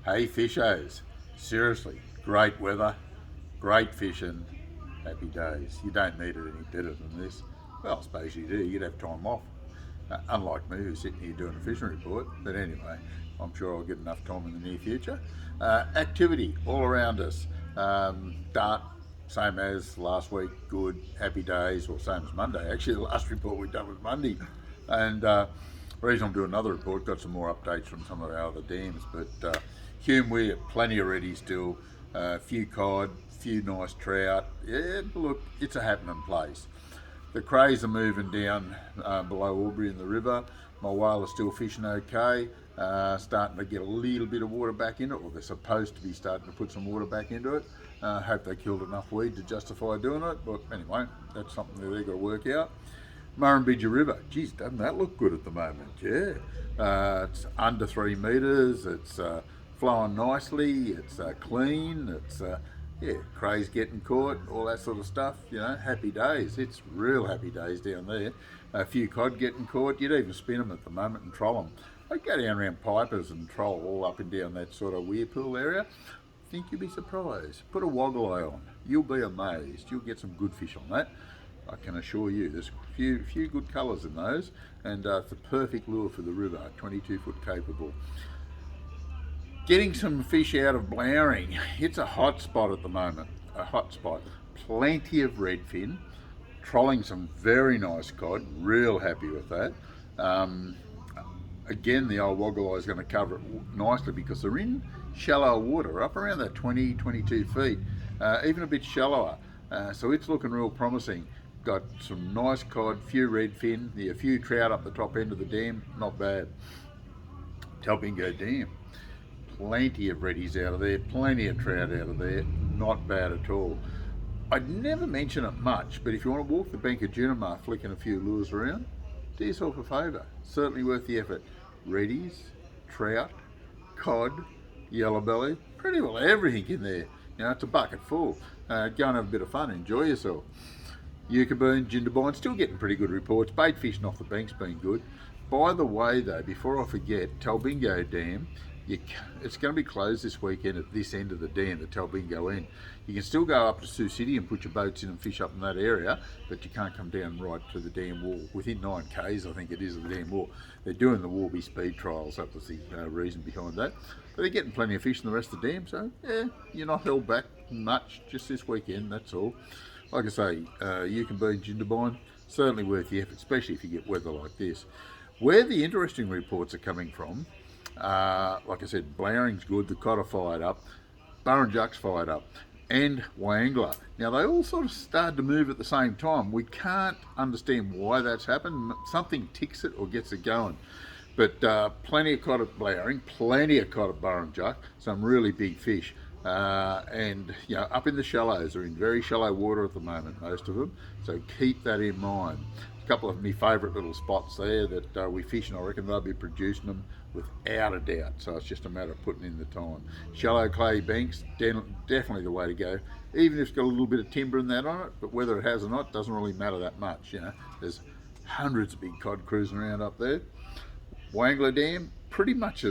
Hey fishers, seriously, great weather, great fishing, happy days. You don't need it any better than this. Well, I suppose you do, you'd have time off. Unlike me, who's sitting here doing a fishing report. But anyway, I'm sure I'll get enough time in the near future. Activity all around us. Dart, same as last week, good, happy days, or same as Monday. Actually, the last report we done was Monday. And the reason I'm doing another report, got some more updates from some of our other dams, but Hume, we're plenty of ready still. A few cod, few nice trout. Yeah, look, it's a happening place. The crays are moving down below Albury in the river. My whale is still fishing okay. Starting to get a little bit of water back in it, or they're supposed to be starting to put some water back into it. Hope they killed enough weed to justify doing it, but anyway, that's something that they've got to work out. Murrumbidgee River, geez, doesn't that look good at the moment? Yeah, it's under 3 metres. It's flowing nicely. It's clean. It's yeah, crays getting caught, all that sort of stuff. You know, happy days. It's real happy days down there. A few cod getting caught. You'd even spin them at the moment and troll them. I'd go down around Pipers and troll all up and down that sort of Weirpool area. Think you'd be surprised. Put a woggle eye on. You'll be amazed. You'll get some good fish on that. I can assure you, there's a few good colours in those, and it's a perfect lure for the river, 22 foot capable. Getting some fish out of Blowering, it's a hot spot at the moment, a hot spot. Plenty of redfin, trolling some very nice cod, real happy with that. Again, the old woggle eye is going to cover it nicely because they're in shallow water, up around that 22 feet, even a bit shallower. So it's looking real promising. Got some nice cod, few redfin, a few trout up the top end of the dam, not bad. Talbingo Dam, plenty of reddies out of there, plenty of trout out of there, not bad at all. I'd never mention it much, but if you want to walk the bank of Junimar flicking a few lures around, do yourself a favour, certainly worth the effort. Reddies, trout, cod, yellow belly, pretty well everything in there. You know, it's a bucket full. Go and have a bit of fun, enjoy yourself. Yuccaboon, Jindabyne, still getting pretty good reports. Bait fishing off the bank's been good. By the way though, before I forget, Talbingo Dam, it's going to be closed this weekend at this end of the dam, the Talbingo end. You can still go up to Sioux City and put your boats in and fish up in that area, but you can't come down right to the dam wall. Within 9 k's, I think it is, of the dam wall. They're doing the Warby speed trials, that was the reason behind that. But they're getting plenty of fish in the rest of the dam, so yeah, you're not held back much, just this weekend, that's all. Like I say, Yuccaboon, Jindabyne, certainly worth the effort, especially if you get weather like this. Where the interesting reports are coming from, like I said, Blowring's good, the cod are fired up, Burrinjuck's fired up, and Wyangler. Now they all sort of started to move at the same time. We can't understand why that's happened. Something ticks it or gets it going. But plenty of cod at Blowering, plenty of cod at Burrinjuck, some really big fish. And you know, up in the shallows, they're in very shallow water at the moment, most of them, so keep that in mind. A couple of my favourite little spots there that we fish, and I reckon they'll be producing them without a doubt, so it's just a matter of putting in the time. Shallow clay banks, definitely the way to go, even if it's got a little bit of timber in that on it, but whether it has or not doesn't really matter that much. You know, there's hundreds of big cod cruising around up there. Wyangler Dam, pretty much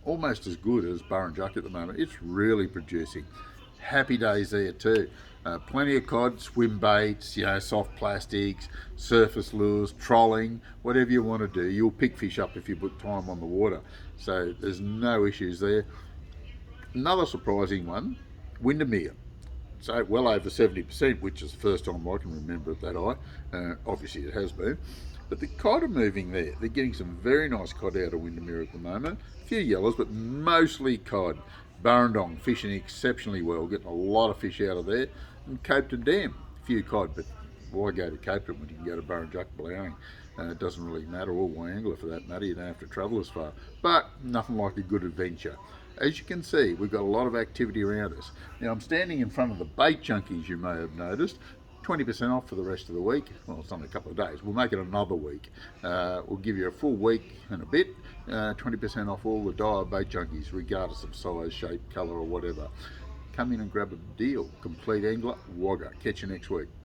almost as good as Burrinjuck at the moment. It's really producing. Happy days there too. Plenty of cod, swim baits, you know, soft plastics, surface lures, trolling, whatever you want to do. You'll pick fish up if you put time on the water. So there's no issues there. Another surprising one, Windermere. So well over 70%, which is the first time I can remember it that high. Obviously it has been. But the cod are moving there. They're getting some very nice cod out of Windermere at the moment. A few yellows, but mostly cod. Burrendong fishing exceptionally well, getting a lot of fish out of there. And Copeton Dam, a few cod, but why go to Copeton when you can go to Burrinjuck, Blowering? It doesn't really matter, or Wyangler for that matter. You don't have to travel as far. But nothing like a good adventure. As you can see, we've got a lot of activity around us. Now I'm standing in front of the bait junkies, you may have noticed. 20% off for the rest of the week. Well, it's only a couple of days. We'll make it another week. We'll give you a full week and a bit. 20% off all the Daiwa bait junkies, regardless of size, shape, colour or whatever. Come in and grab a deal. Complete Angler, Wagga. Catch you next week.